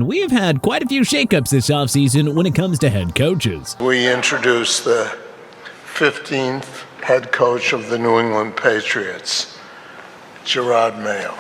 We have had quite a few shakeups this offseason when it comes to head coaches. We introduced the 15th head coach of the New England Patriots, Gerard Mayo.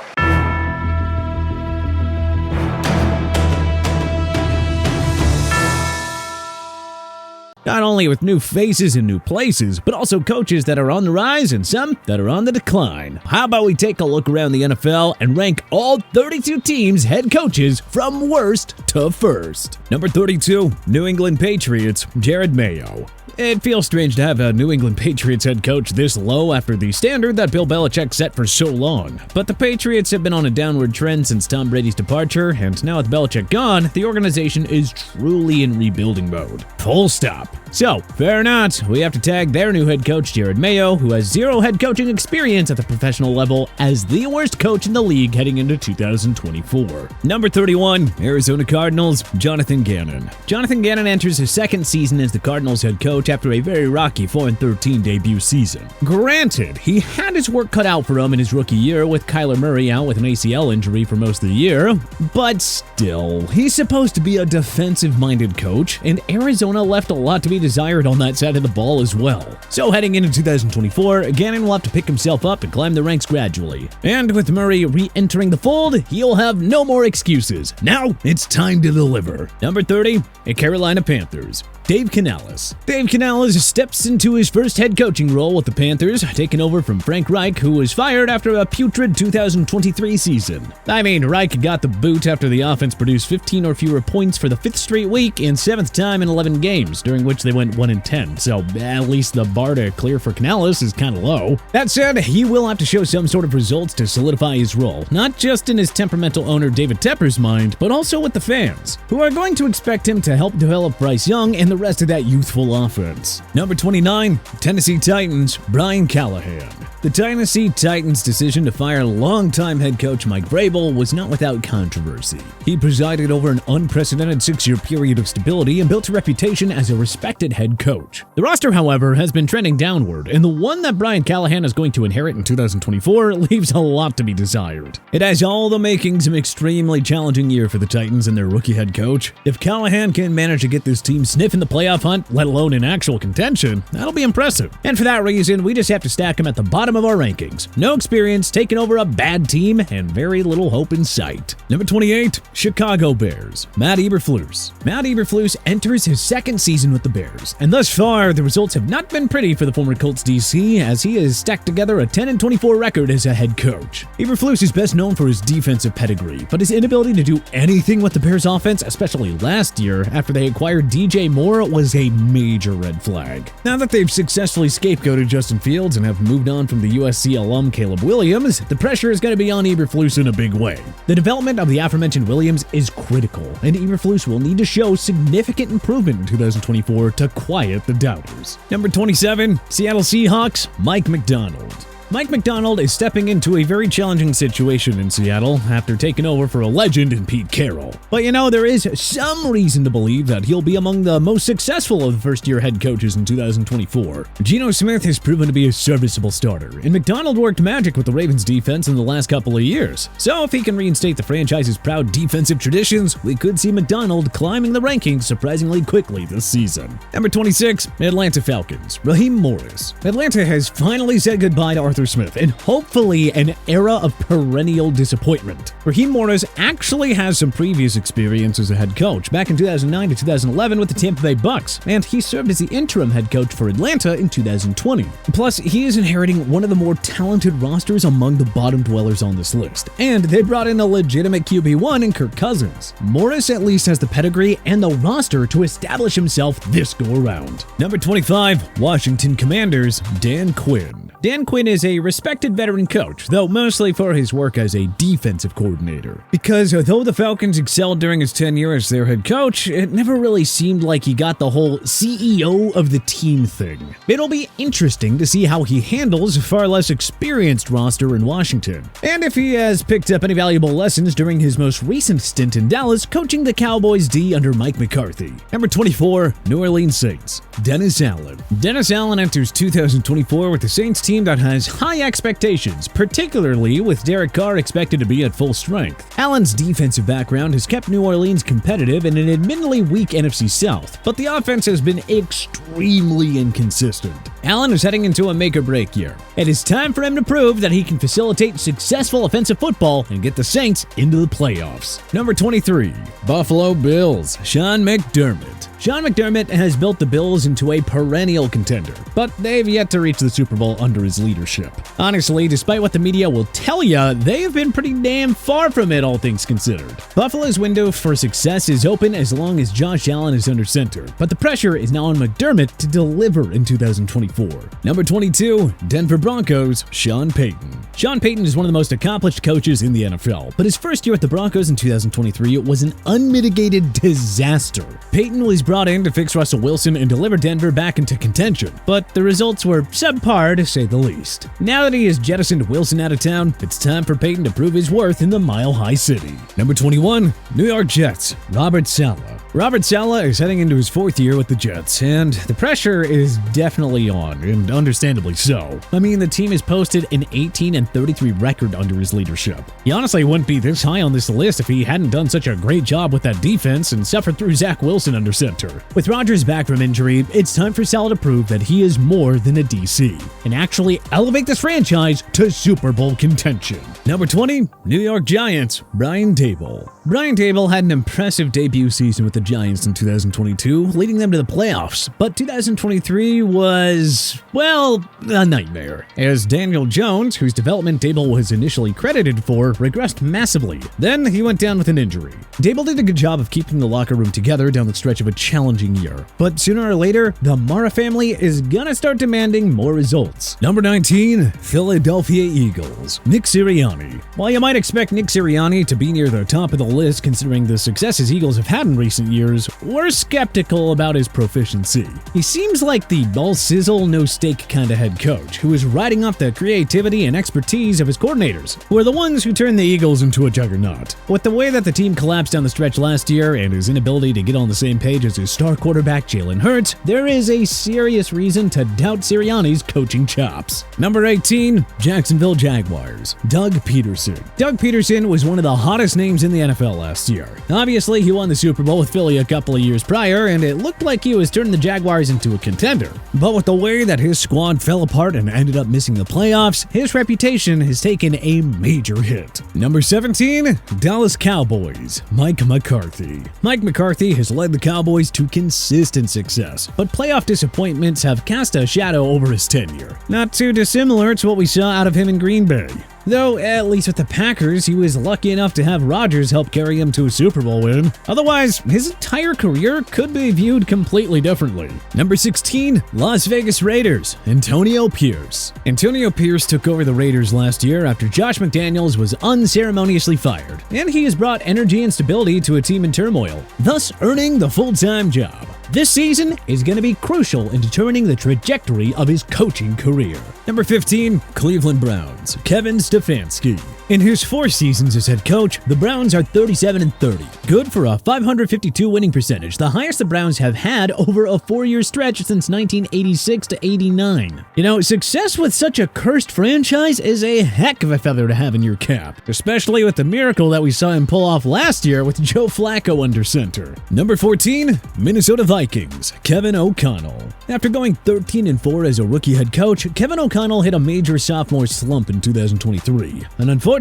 Not only with new faces and new places, but also coaches that are on the rise and some that are on the decline. How about we take a look around the NFL and rank all 32 teams' head coaches from worst to first. Number 32, New England Patriots, Gerard Mayo. It feels strange to have a New England Patriots head coach this low after the standard that Bill Belichick set for so long. But the Patriots have been on a downward trend since Tom Brady's departure, and now with Belichick gone, the organization is truly in rebuilding mode. Full stop. So, fair or not, we have to tag their new head coach, Gerard Mayo, who has zero head coaching experience at the professional level, as the worst coach in the league heading into 2024. Number 31, Arizona Cardinals, Jonathan Gannon. Jonathan Gannon enters his second season as the Cardinals head coach after a very rocky 4-13 debut season. Granted, he had his work cut out for him in his rookie year with Kyler Murray out with an ACL injury for most of the year, but still, he's supposed to be a defensive-minded coach, and Arizona left a lot to be desired on that side of the ball as well. So heading into 2024, Gannon will have to pick himself up and climb the ranks gradually. And with Murray re-entering the fold, he'll have no more excuses. Now, it's time to deliver. Number 30, the Carolina Panthers, Dave Canales. Dave Canales steps into his first head coaching role with the Panthers, taking over from Frank Reich, who was fired after a putrid 2023 season. I mean, Reich got the boot after the offense produced 15 or fewer points for the 5th straight week and 7th time in 11 games, during which they went 1-10, so at least the bar to clear for Canales is kind of low. That said, he will have to show some sort of results to solidify his role, not just in his temperamental owner David Tepper's mind, but also with the fans, who are going to expect him to help develop Bryce Young and the rest of that youthful offense. Number 29, Tennessee Titans, Brian Callahan. The Tennessee Titans' decision to fire longtime head coach Mike Vrabel was not without controversy. He presided over an unprecedented 6-year period of stability and built a reputation as a respected head coach. The roster, however, has been trending downward, and the one that Brian Callahan is going to inherit in 2024 leaves a lot to be desired. It has all the makings of an extremely challenging year for the Titans and their rookie head coach. If Callahan can manage to get this team sniffing the playoff hunt, let alone in actual contention, that'll be impressive. And for that reason, we just have to stack him at the bottom of our rankings. No experience, taking over a bad team, and very little hope in sight. Number 28, Chicago Bears, Matt Eberflus. Matt Eberflus enters his second season with the Bears, and thus far, the results have not been pretty for the former Colts DC, as he has stacked together a 10-24 record as a head coach. Eberflus is best known for his defensive pedigree, but his inability to do anything with the Bears offense, especially last year after they acquired DJ Moore, was a major red flag. Now that they've successfully scapegoated Justin Fields and have moved on from the USC alum Caleb Williams, the pressure is going to be on Eberflus in a big way. The development of the aforementioned Williams is critical, and Eberflus will need to show significant improvement in 2024 to quiet the doubters. Number 27, Seattle Seahawks, Mike Macdonald. Mike Macdonald is stepping into a very challenging situation in Seattle after taking over for a legend in Pete Carroll. But there is some reason to believe that he'll be among the most successful of the first-year head coaches in 2024. Geno Smith has proven to be a serviceable starter, and Macdonald worked magic with the Ravens defense in the last couple of years. So if he can reinstate the franchise's proud defensive traditions, we could see Macdonald climbing the rankings surprisingly quickly this season. Number 26, Atlanta Falcons, Raheem Morris. Atlanta has finally said goodbye to Arthur Smith, and hopefully an era of perennial disappointment. Raheem Morris actually has some previous experience as a head coach back in 2009 to 2011 with the Tampa Bay Bucks, and he served as the interim head coach for Atlanta in 2020. Plus, he is inheriting one of the more talented rosters among the bottom dwellers on this list, and they brought in a legitimate QB1 in Kirk Cousins. Morris at least has the pedigree and the roster to establish himself this go-around. Number 25, Washington Commanders, Dan Quinn. Dan Quinn is a respected veteran coach, though mostly for his work as a defensive coordinator. Because though the Falcons excelled during his tenure as their head coach, it never really seemed like he got the whole CEO of the team thing. It'll be interesting to see how he handles a far less experienced roster in Washington, and if he has picked up any valuable lessons during his most recent stint in Dallas coaching the Cowboys D under Mike McCarthy. Number 24, New Orleans Saints, Dennis Allen. Dennis Allen enters 2024 with the Saints team that has high expectations, particularly with Derek Carr expected to be at full strength. Allen's defensive background has kept New Orleans competitive in an admittedly weak NFC South, but the offense has been extremely inconsistent. Allen is heading into a make-or-break year. It is time for him to prove that he can facilitate successful offensive football and get the Saints into the playoffs. Number 23, Buffalo Bills, Sean McDermott. Sean McDermott has built the Bills into a perennial contender, but they've yet to reach the Super Bowl under his leadership. Honestly, despite what the media will tell you, they have been pretty damn far from it, all things considered. Buffalo's window for success is open as long as Josh Allen is under center, but the pressure is now on McDermott to deliver in 2024. Number 22, Denver Broncos, Sean Payton. Sean Payton is one of the most accomplished coaches in the NFL, but his first year at the Broncos in 2023 was an unmitigated disaster. Payton was brought in to fix Russell Wilson and deliver Denver back into contention, but the results were subpar to say the least. Now that he has jettisoned Wilson out of town, it's time for Payton to prove his worth in the Mile High City. Number 21, New York Jets, Robert Saleh. Robert Saleh is heading into his fourth year with the Jets, and the pressure is definitely on, and understandably so. I mean, the team has posted an 18-33 record under his leadership. He honestly wouldn't be this high on this list if he hadn't done such a great job with that defense and suffered through Zach Wilson under center. With Rodgers back from injury, it's time for Saleh to prove that he is more than a DC and actually elevate this franchise to Super Bowl contention. Number 20, New York Giants, Brian Daboll. Brian Daboll had an impressive debut season with the Giants in 2022, leading them to the playoffs, but 2023 was, well, a nightmare, as Daniel Jones, whose development Daboll was initially credited for, regressed massively. Then he went down with an injury. Daboll did a good job of keeping the locker room together down the stretch of a challenging year, but sooner or later, the Mara family is gonna start demanding more results. Number 19, Philadelphia Eagles, Nick Sirianni. While you might expect Nick Sirianni to be near the top of the list considering the success his Eagles have had in recent years, we're skeptical about his proficiency. He seems like the all sizzle, no steak kind of head coach who is riding off the creativity and expertise of his coordinators, who are the ones who turned the Eagles into a juggernaut. With the way that the team collapsed down the stretch last year and his inability to get on the same page as his star quarterback Jalen Hurts, there is a serious reason to doubt Sirianni's coaching chops. Number 18, Jacksonville Jaguars, Doug Peterson. Doug Peterson was one of the hottest names in the NFL last year. Obviously, he won the Super Bowl with Philly a couple of years prior, and it looked like he was turning the Jaguars into a contender. But with the way that his squad fell apart and ended up missing the playoffs, his reputation has taken a major hit. Number 17, Dallas Cowboys, Mike McCarthy. Mike McCarthy has led the Cowboys to consistent success, but playoff disappointments have cast a shadow over his tenure. Not too dissimilar to what we saw out of him in Green Bay. Though, at least with the Packers, he was lucky enough to have Rodgers help carry him to a Super Bowl win. Otherwise, his entire career could be viewed completely differently. Number 16, Las Vegas Raiders, Antonio Pierce. Antonio Pierce took over the Raiders last year after Josh McDaniels was unceremoniously fired, and he has brought energy and stability to a team in turmoil, thus earning the full-time job. This season is going to be crucial in determining the trajectory of his coaching career. Number 15, Cleveland Browns, Kevin Stefanski. In his 4 seasons as head coach, the Browns are 37-30, good for a .552 winning percentage, the highest the Browns have had over a 4-year stretch since 1986 to 89. You know, success with such a cursed franchise is a heck of a feather to have in your cap, especially with the miracle that we saw him pull off last year with Joe Flacco under center. Number 14, Minnesota Vikings, Kevin O'Connell. After going 13-4 as a rookie head coach, Kevin O'Connell hit a major sophomore slump in 2023, and unfortunately,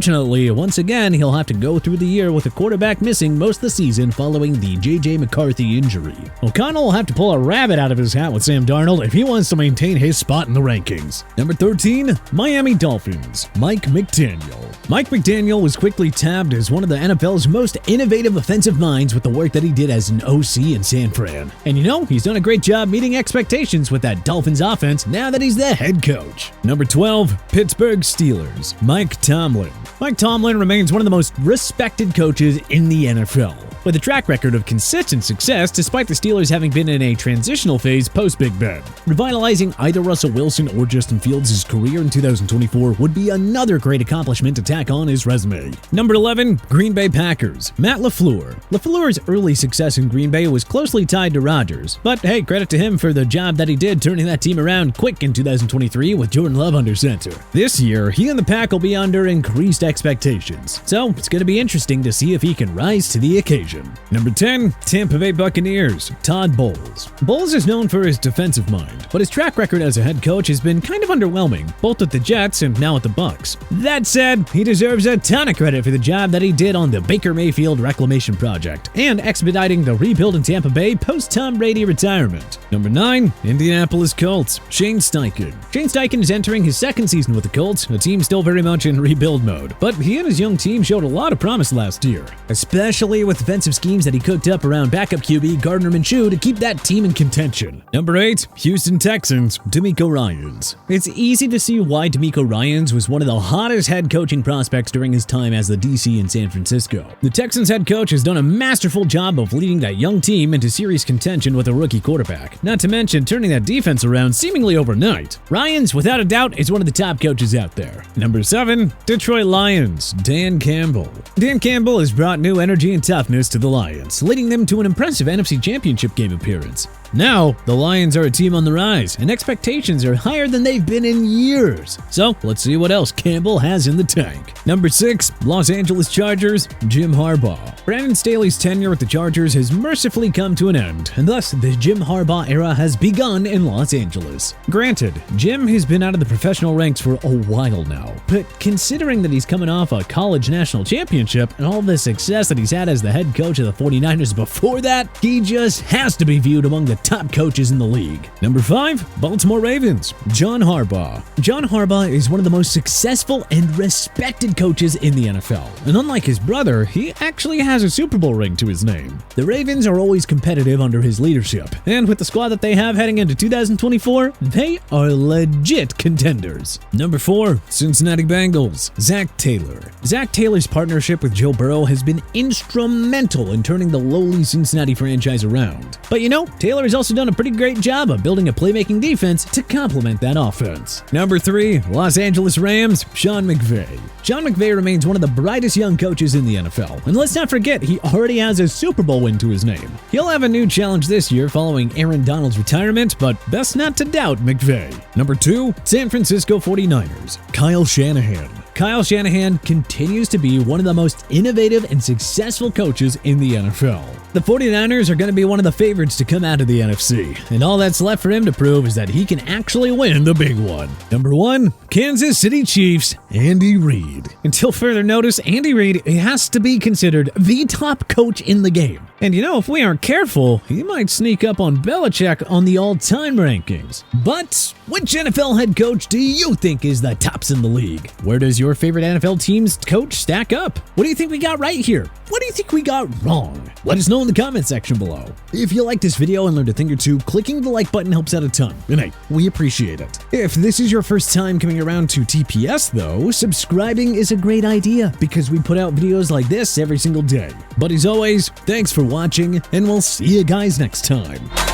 once again, he'll have to go through the year with a quarterback missing most of the season following the J.J. McCarthy injury. O'Connell will have to pull a rabbit out of his hat with Sam Darnold if he wants to maintain his spot in the rankings. Number 13, Miami Dolphins, Mike McDaniel. Mike McDaniel was quickly tabbed as one of the NFL's most innovative offensive minds with the work that he did as an OC in San Fran. And you know, he's done a great job meeting expectations with that Dolphins offense now that he's the head coach. Number 12, Pittsburgh Steelers, Mike Tomlin. Mike Tomlin remains one of the most respected coaches in the NFL. with a track record of consistent success despite the Steelers having been in a transitional phase post-Big Ben. Revitalizing either Russell Wilson or Justin Fields' career in 2024 would be another great accomplishment to tack on his resume. Number 11, Green Bay Packers, Matt LaFleur. LaFleur's early success in Green Bay was closely tied to Rodgers, but hey, credit to him for the job that he did turning that team around quick in 2023 with Jordan Love under center. This year, he and the Pack will be under increased expectations, so it's going to be interesting to see if he can rise to the occasion. Number 10, Tampa Bay Buccaneers, Todd Bowles. Bowles is known for his defensive mind, but his track record as a head coach has been kind of underwhelming, both with the Jets and now with the Bucs. That said, he deserves a ton of credit for the job that he did on the Baker Mayfield reclamation project and expediting the rebuild in Tampa Bay post-Tom Brady retirement. Number 9, Indianapolis Colts, Shane Steichen. Shane Steichen is entering his second season with the Colts, a team still very much in rebuild mode, but he and his young team showed a lot of promise last year, especially with defensive schemes that he cooked up around backup QB Gardner Minshew to keep that team in contention. Number 8, Houston Texans, DeMeco Ryans. It's easy to see why DeMeco Ryans was one of the hottest head coaching prospects during his time as the DC in San Francisco. The Texans head coach has done a masterful job of leading that young team into serious contention with a rookie quarterback, not to mention turning that defense around seemingly overnight. Ryans, without a doubt, is one of the top coaches out there. Number 7, Detroit Lions, Dan Campbell. Dan Campbell has brought new energy and toughness to the Lions, leading them to an impressive NFC Championship game appearance. Now, the Lions are a team on the rise, and expectations are higher than they've been in years. So, let's see what else Campbell has in the tank. Number 6, Los Angeles Chargers, Jim Harbaugh. Brandon Staley's tenure with the Chargers has mercifully come to an end, and thus the Jim Harbaugh era has begun in Los Angeles. Granted, Jim has been out of the professional ranks for a while now, but considering that he's coming off a college national championship and all the success that he's had as the head coach of the 49ers before that, he just has to be viewed among the top coaches in the league. Number 5, Baltimore Ravens, John Harbaugh. John Harbaugh is one of the most successful and respected coaches in the NFL, and unlike his brother, he actually has a Super Bowl ring to his name. The Ravens are always competitive under his leadership, and with the squad that they have heading into 2024, they are legit contenders. Number 4, Cincinnati Bengals, Zach Taylor. Zach Taylor's partnership with Joe Burrow has been instrumental in turning the lowly Cincinnati franchise around. But you know, Taylor has also done a pretty great job of building a playmaking defense to complement that offense. Number 3, Los Angeles Rams, Sean McVay. Sean McVay remains one of the brightest young coaches in the NFL, and let's not forget he already has a Super Bowl win to his name. He'll have a new challenge this year following Aaron Donald's retirement, but best not to doubt McVay. Number 2, San Francisco 49ers, Kyle Shanahan. Kyle Shanahan continues to be one of the most innovative and successful coaches in the NFL. The 49ers are going to be one of the favorites to come out of the NFC, and all that's left for him to prove is that he can actually win the big one. Number 1, Kansas City Chiefs, Andy Reid. Until further notice, Andy Reid has to be considered the top coach in the game. And you know, if we aren't careful, he might sneak up on Belichick on the all-time rankings. But which NFL head coach do you think is the tops in the league? Where does your favorite NFL team's coach stack up? What do you think we got right here? What do you think we got wrong? Let us know in the comment section below. If you liked this video and learned a thing or two, clicking the like button helps out a ton, and hey, we appreciate it. If this is your first time coming around to TPS though, subscribing is a great idea because we put out videos like this every single day. But as always, thanks for watching, and we'll see you guys next time.